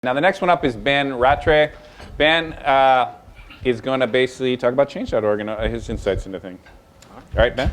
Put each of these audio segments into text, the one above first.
Now the next one up is Ben Rattray. Ben is going to basically talk about Change.org and his insights into things. All right, Ben?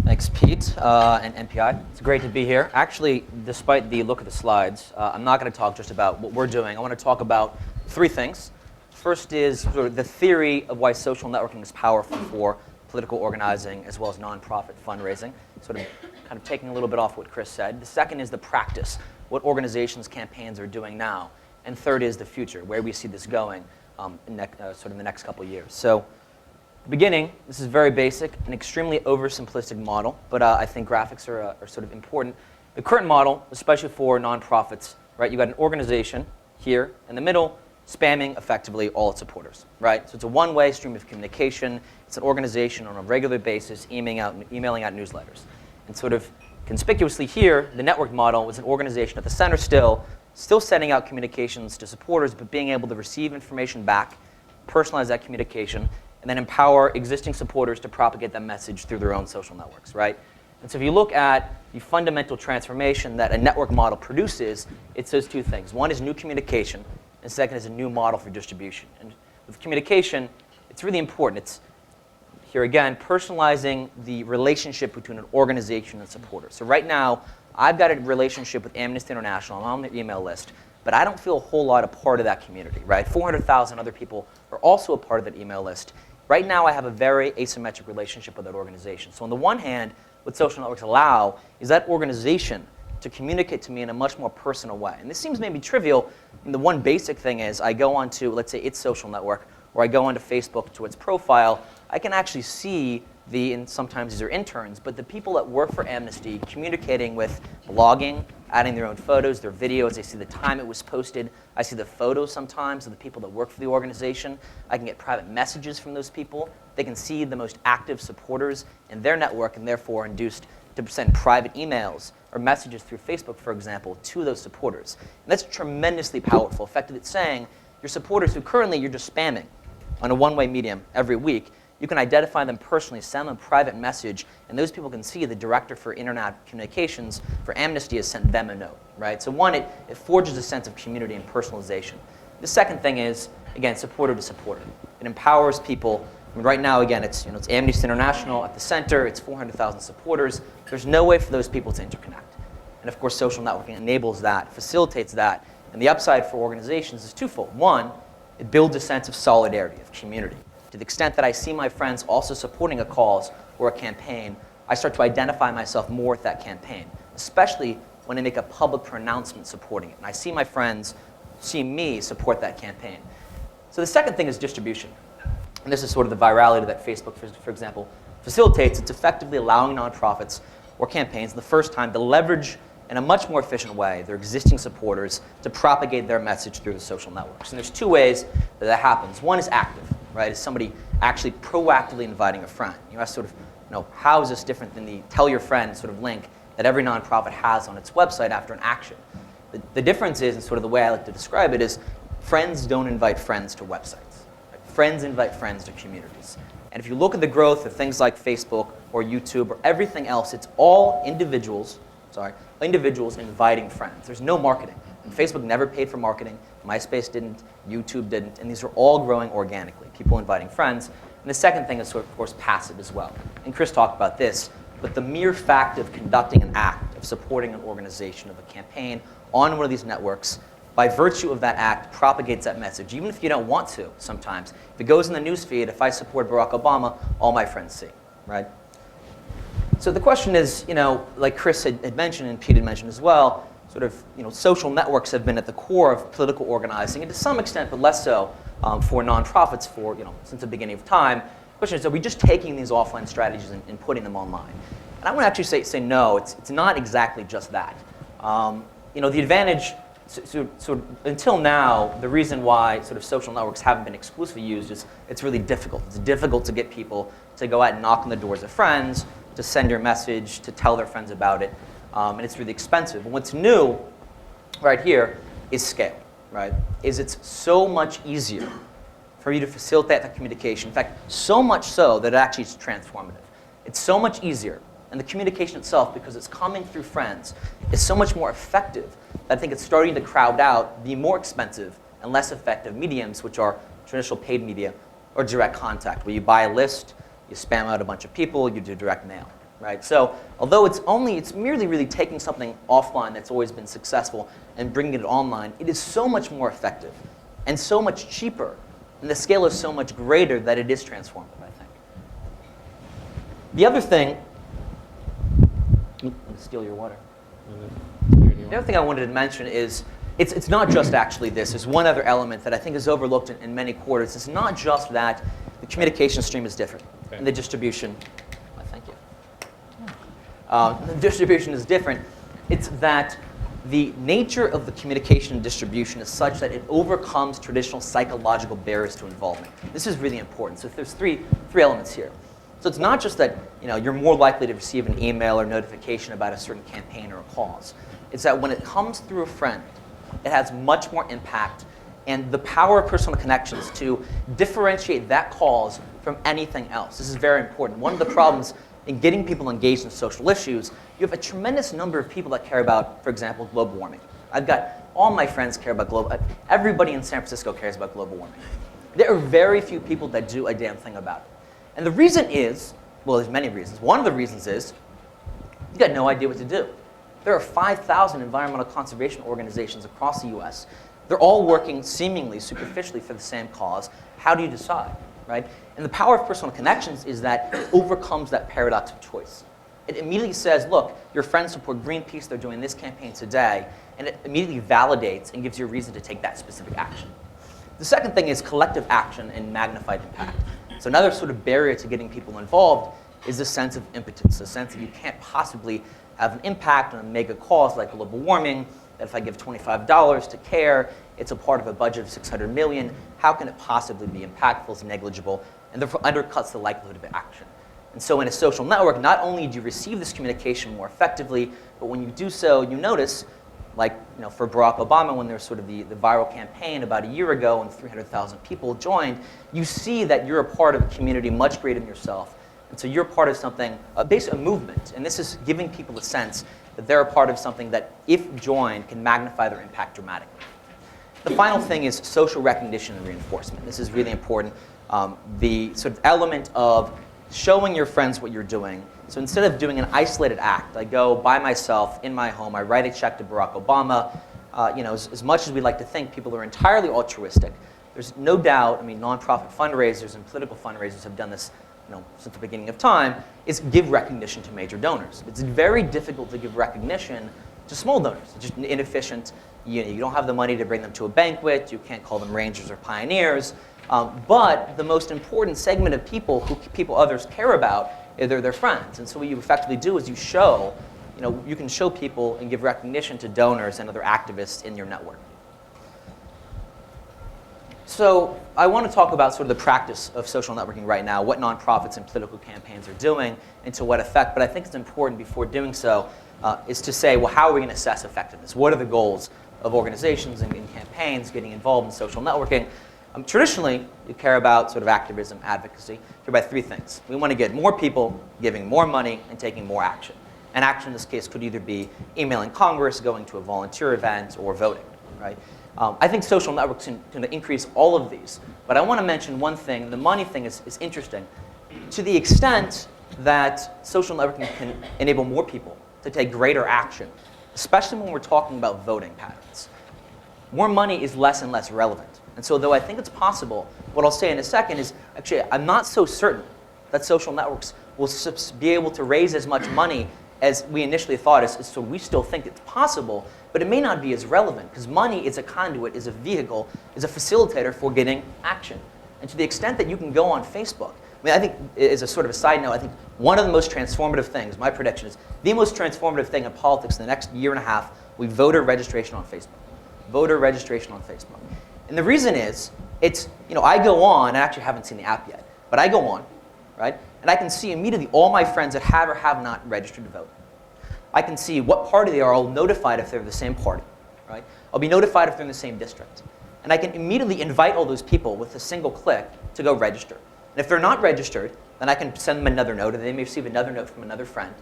Thanks, Pete, and NPI. It's great to be here. Actually, despite the look of the slides, I'm not going to talk just about what we're doing. I want to talk about three things. First is sort of the theory of why social networking is powerful for political organizing as well as nonprofit fundraising, sort of kind of taking a little bit off what Chris said. The second is the practice, what organizations, campaigns are doing now. And third is the future, where we see this going sort of in the next couple of years. So the beginning, this is very basic, an extremely oversimplistic model, but I think graphics are sort of important. The current model, especially for nonprofits, right? You've got an organization here in the middle, spamming effectively all its supporters, right? So it's a one-way stream of communication. It's an organization on a regular basis emailing out newsletters. And sort of conspicuously here, the network model was an organization at the center still sending out communications to supporters, but being able to receive information back, personalize that communication, and then empower existing supporters to propagate that message through their own social networks, right? And so if you look at the fundamental transformation that a network model produces, it's those two things. One is new communication, and second is a new model for distribution. And with communication, it's really important. It's, here again, personalizing the relationship between an organization and supporters. So right now, I've got a relationship with Amnesty International. I'm on their email list, but I don't feel a whole lot a part of that community, right? 400,000 other people are also a part of that email list. Right now, I have a very asymmetric relationship with that organization. So on the one hand, what social networks allow is that organization to communicate to me in a much more personal way. And this seems maybe trivial. And the one basic thing is I go onto, let's say, its social network, or I go onto Facebook to its profile, I can actually see and sometimes these are interns, but the people that work for Amnesty communicating with blogging, adding their own photos, their videos. I see the time it was posted. I see the photos sometimes of the people that work for the organization. I can get private messages from those people. They can see the most active supporters in their network and therefore induced to send private emails or messages through Facebook, for example, to those supporters. And that's tremendously powerful. Effectively, it's saying your supporters who currently you're just spamming on a one-way medium every week, you can identify them personally, send them a private message, and those people can see the director for internet communications for Amnesty has sent them a note, right? So one, it forges a sense of community and personalization. The second thing is, again, supporter to supporter. It empowers people. I mean, right now, again, it's Amnesty International at the center. It's 400,000 supporters. There's no way for those people to interconnect. And of course, social networking enables that, facilitates that. And the upside for organizations is twofold. One, it builds a sense of solidarity, of community. To the extent that I see my friends also supporting a cause or a campaign, I start to identify myself more with that campaign, especially when I make a public pronouncement supporting it. And I see my friends see me support that campaign. So the second thing is distribution. And this is sort of the virality that Facebook, for example, facilitates. It's effectively allowing nonprofits or campaigns the first time to leverage in a much more efficient way their existing supporters to propagate their message through the social networks. And there's two ways that happens. One is active. Right, is somebody actually proactively inviting a friend. You ask sort of, how is this different than the tell your friend sort of link that every nonprofit has on its website after an action? The difference is, and sort of the way I like to describe it is, friends don't invite friends to websites. Right? Friends invite friends to communities. And if you look at the growth of things like Facebook or YouTube or everything else, it's all individuals inviting friends. There's no marketing. And Facebook never paid for marketing. MySpace didn't, YouTube didn't, and these are all growing organically, people inviting friends. And the second thing is, of course, passive as well. And Chris talked about this, but the mere fact of conducting an act, of supporting an organization, of a campaign on one of these networks, by virtue of that act, propagates that message, even if you don't want to sometimes. If it goes in the news feed, if I support Barack Obama, all my friends see, right? So the question is, like Chris had mentioned and Pete had mentioned as well, sort of, social networks have been at the core of political organizing, and to some extent, but less so for nonprofits since the beginning of time. The question is, are we just taking these offline strategies and putting them online? And I want to actually say no, it's not exactly just that. The advantage, until now, the reason why sort of social networks haven't been exclusively used is it's really difficult. It's difficult to get people to go out and knock on the doors of friends, to send your message, to tell their friends about it. And it's really expensive. And what's new right here is scale, right? It's so much easier for you to facilitate that communication. In fact, so much so that it actually is transformative. It's so much easier And the communication itself, because it's coming through friends, is so much more effective that I think it's starting to crowd out the more expensive and less effective mediums, which are traditional paid media or direct contact, where you buy a list, you spam out a bunch of people, you do direct mail. Right? So although it's merely really taking something offline that's always been successful and bringing it online, it is so much more effective and so much cheaper. And the scale is so much greater that it is transformative, I think. The other thing, I'm going to steal your water. The other thing I wanted to mention is it's not just actually this. There's one other element that I think is overlooked in many quarters. It's not just that the communication stream is different and the distribution. Thank you. The distribution is different. It's that the nature of the communication and distribution is such that it overcomes traditional psychological barriers to involvement. This is really important. So there's three elements here. So it's not just that you're more likely to receive an email or notification about a certain campaign or a cause. It's that when it comes through a friend, it has much more impact, and the power of personal connections to differentiate that cause from anything else. This is very important. One of the problems in getting people engaged in social issues, you have a tremendous number of people that care about, for example, global warming. I've got all my friends care about everybody in San Francisco cares about global warming. There are very few people that do a damn thing about it. And the reason is, well, there's many reasons. One of the reasons is you've got no idea what to do. There are 5,000 environmental conservation organizations across the US. They're all working seemingly superficially for the same cause. How do you decide, right? And the power of personal connections is that it overcomes that paradox of choice. It immediately says, look, your friends support Greenpeace, they're doing this campaign today, and it immediately validates and gives you a reason to take that specific action. The second thing is collective action and magnified impact. So another sort of barrier to getting people involved is the sense of impotence, the sense that you can't possibly have an impact on a mega cause like global warming, that if I give $25 to CARE, it's a part of a budget of $600 million. How can it possibly be impactful? It's negligible, and therefore undercuts the likelihood of action. And so in a social network, not only do you receive this communication more effectively, but when you do so, you notice, like for Barack Obama, when there was sort of the viral campaign about a year ago and 300,000 people joined, you see that you're a part of a community much greater than yourself. And so you're part of something, basically a movement. And this is giving people a sense that they're a part of something that, if joined, can magnify their impact dramatically. The final thing is social recognition and reinforcement. This is really important. The sort of element of showing your friends what you're doing. So instead of doing an isolated act, I go by myself in my home, I write a check to Barack Obama. As much as we like to think people are entirely altruistic, there's no doubt, nonprofit fundraisers and political fundraisers have done this since the beginning of time, is give recognition to major donors. It's very difficult to give recognition to small donors. It's just inefficient. You don't have the money to bring them to a banquet. You can't call them rangers or pioneers. But the most important segment of people who others care about, they're their friends. And so what you effectively do is you show, you can show people and give recognition to donors and other activists in your network. So I want to talk about sort of the practice of social networking right now, what nonprofits and political campaigns are doing, and to what effect. But I think it's important before doing so is to say, well, how are we going to assess effectiveness? What are the goals of organizations and campaigns getting involved in social networking? Traditionally, you care about sort of activism, advocacy. You care about three things. We want to get more people giving more money and taking more action. And action in this case could either be emailing Congress, going to a volunteer event, or voting, right? I think social networks can increase all of these. But I want to mention one thing. The money thing is interesting. To the extent that social networking can enable more people to take greater action, especially when we're talking about voting patterns, more money is less and less relevant. And so though I think it's possible, what I'll say in a second is, actually, I'm not so certain that social networks will be able to raise as much money as we initially thought. So we still think it's possible, but it may not be as relevant, because money is a conduit, is a vehicle, is a facilitator for getting action. And to the extent that you can go on Facebook, I think, as a sort of a side note, I think one of the most transformative things, my prediction is, the most transformative thing in politics in the next year and a half will be voter registration on Facebook. Voter registration on Facebook. And the reason is, I go on, and I actually haven't seen the app yet, but I go on, right? And I can see immediately all my friends that have or have not registered to vote. I can see what party they are. I'll notified if they're the same party, right? I'll be notified if they're in the same district. And I can immediately invite all those people with a single click to go register. And if they're not registered, then I can send them another note, and they may receive another note from another friend.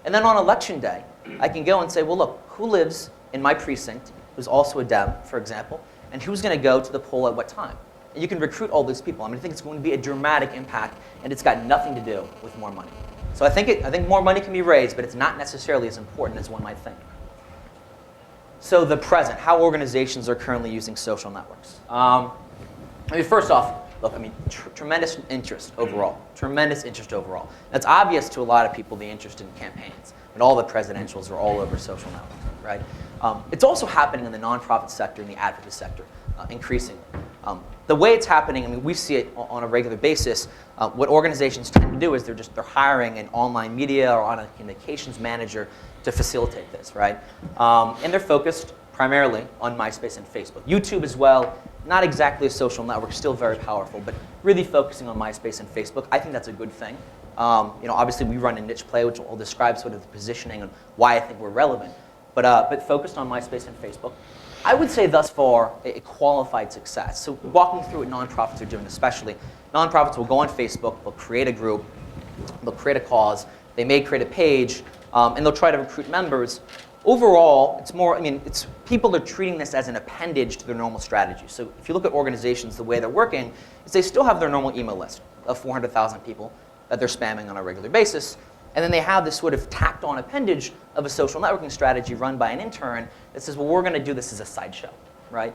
And then on election day, I can go and say, well, look, who lives in my precinct who's also a Dem, for example, and who's going to go to the poll at what time? And you can recruit all those people. I mean, I think it's going to be a dramatic impact, and it's got nothing to do with more money. So I think more money can be raised, but it's not necessarily as important as one might think. So the present, how organizations are currently using social networks. I mean, first off, look, I mean, tremendous interest overall. Tremendous interest overall. It's obvious to a lot of people the interest in campaigns. And all the presidentials are all over social networks, right? It's also happening in the nonprofit sector and the advocacy sector, increasingly. The way it's happening, I mean, we see it on a regular basis. What organizations tend to do is they're hiring an online media or on a communications manager to facilitate this, right? And they're focused primarily on MySpace and Facebook. YouTube as well, not exactly a social network, still very powerful, but really focusing on MySpace and Facebook. I think that's a good thing. Obviously we run a niche play, which will describe sort of the positioning and why I think we're relevant, but focused on MySpace and Facebook. I would say thus far a qualified success. So walking through what nonprofits are doing especially, nonprofits will go on Facebook, they'll create a group, they'll create a cause, they may create a page, and they'll try to recruit members. Overall, it's more, I mean, people are treating this as an appendage to their normal strategy. So if you look at organizations, the way they're working is they still have their normal email list of 400,000 people that they're spamming on a regular basis. And then they have this sort of tacked on appendage of a social networking strategy run by an intern that says, well, we're going to do this as a sideshow, right?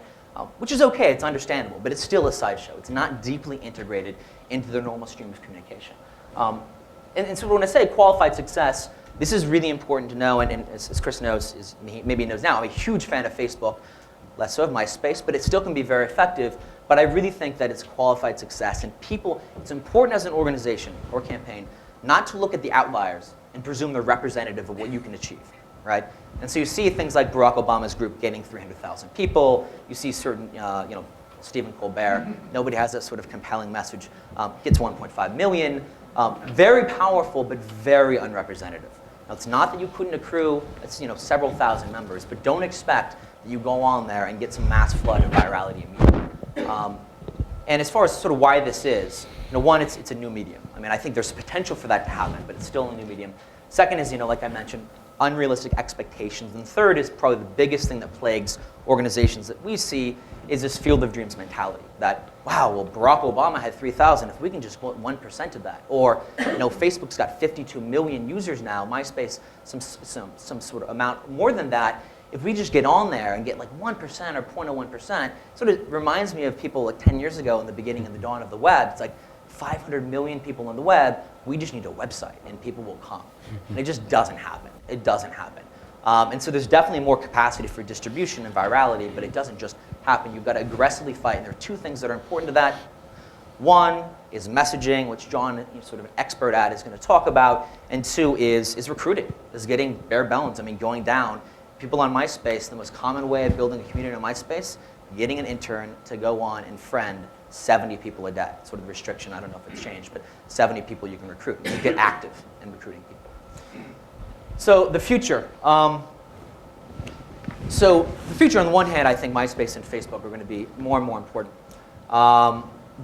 Which is okay, it's understandable, but it's still a sideshow. It's not deeply integrated into their normal stream of communication. And so when I say qualified success, this is really important to know, and as Chris knows, maybe he knows now, I'm a huge fan of Facebook, less so of MySpace, but it still can be very effective. But I really think that it's qualified success, and it's important as an organization or campaign not to look at the outliers and presume they're representative of what you can achieve, right? And so you see things like Barack Obama's group getting 300,000 people. You see certain, Stephen Colbert, nobody has that sort of compelling message, gets 1.5 million. Very powerful, but very unrepresentative. Now, it's not that you couldn't accrue several thousand members, but don't expect that you go on there and get some mass flood of virality immediately. And as far as sort of why this is, one, it's a new medium. I mean, I think there's potential for that to happen, but it's still a new medium. Second is, like I mentioned, unrealistic expectations. And third is probably the biggest thing that plagues organizations that we see is this field of dreams mentality. That, wow, well, Barack Obama had 3,000. If we can just get 1% of that. Or, Facebook's got 52 million users now. MySpace, some sort of amount more than that. If we just get on there and get like 1% or 0.01%, sort of reminds me of people like 10 years ago in the beginning of the dawn of the web. It's like 500 million people on the web. We just need a website and people will come. And it just doesn't happen. It doesn't happen. And so there's definitely more capacity for distribution and virality, but it doesn't just happen. You've got to aggressively fight. And there are two things that are important to that. One is messaging, which John, sort of an expert at, is going to talk about. And two is recruiting, is getting bare bones. I mean, going down. People on MySpace, the most common way of building a community on MySpace, getting an intern to go on and friend 70 people a day. Sort of the restriction, I don't know if it's changed, but 70 people you can recruit. You get active in recruiting people. So the future. So the future, on the one hand, I think MySpace and Facebook are going to be more and more important.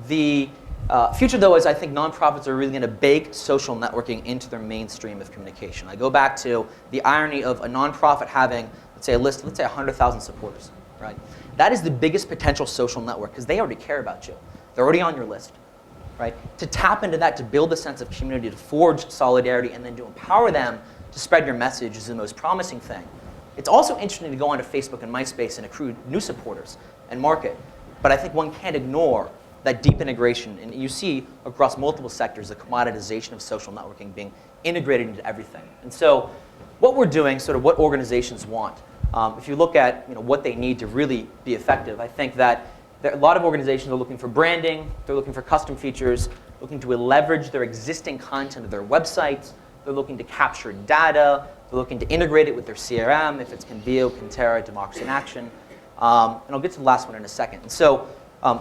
The future, though, is I think nonprofits are really going to bake social networking into their mainstream of communication. I go back to the irony of a nonprofit having, let's say, a list of, 100,000 supporters, right? That is the biggest potential social network because they already care about you. They're already on your list, right? To tap into that, to build a sense of community, to forge solidarity, and then to empower them to spread your message is the most promising thing. It's also interesting to go onto Facebook and MySpace and accrue new supporters and market. But I think one can't ignore that deep integration. And you see across multiple sectors the commoditization of social networking being integrated into everything. And so what we're doing, sort of what organizations want, if you look at what they need to really be effective, I think that a lot of organizations are looking for branding, they're looking for custom features, looking to leverage their existing content of their websites, they're looking to capture data, they're looking to integrate it with their CRM, if it's Convio, Conterra, Democracy in Action. And I'll get to the last one in a second. And so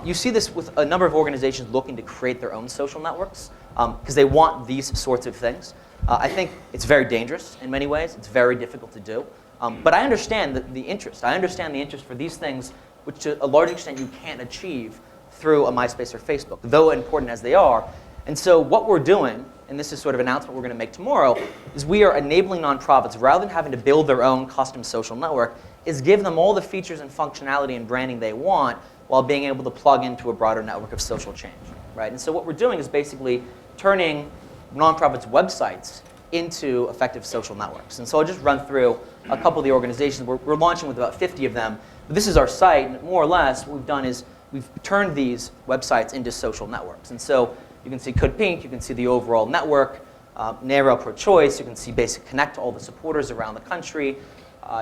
you see this with a number of organizations looking to create their own social networks because they want these sorts of things. I think it's very dangerous in many ways. It's very difficult to do. But I understand the interest. I understand the interest for these things, which to a large extent you can't achieve through a MySpace or Facebook, though important as they are. And so what we're doing and this is sort of an announcement we're going to make tomorrow, is we are enabling nonprofits, rather than having to build their own custom social network, is give them all the features and functionality and branding they want while being able to plug into a broader network of social change. Right? And so what we're doing is basically turning nonprofits' websites into effective social networks. And so I'll just run through a couple of the organizations. We're launching with about 50 of them. But this is our site, and more or less what we've done is we've turned these websites into social networks. And so you can see Could Pink, you can see the overall network, NARO Pro-Choice, you can see Basic Connect to all the supporters around the country.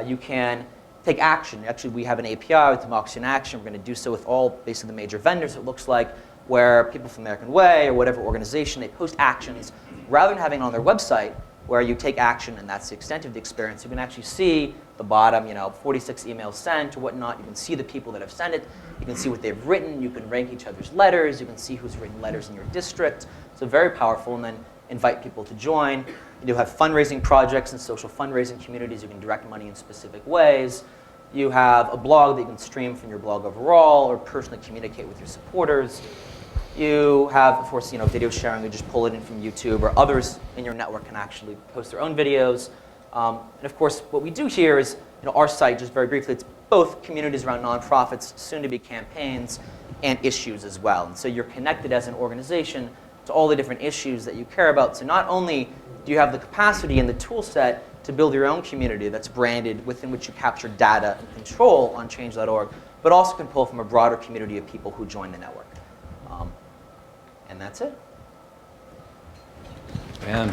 You can take action. Actually, we have an API with Democracy in Action. We're going to do so with all basically the major vendors, it looks like, where people from American Way or whatever organization, they post actions. Rather than having it on their website where you take action and that's the extent of the experience, you can actually see the bottom, 46 emails sent or whatnot. You can see the people that have sent it. You can see what they've written. You can rank each other's letters. You can see who's written letters in your district. So very powerful. And then invite people to join. You do have fundraising projects and social fundraising communities. You can direct money in specific ways. You have a blog that you can stream from your blog overall or personally communicate with your supporters. You have, of course, video sharing. You just pull it in from YouTube, or others in your network can actually post their own videos. And of course, what we do here is, our site, just very briefly, it's both communities around nonprofits, soon-to-be campaigns, and issues as well. And so you're connected as an organization to all the different issues that you care about. So not only do you have the capacity and the tool set to build your own community that's branded, within which you capture data and control on change.org, but also can pull from a broader community of people who join the network. And that's it. Man.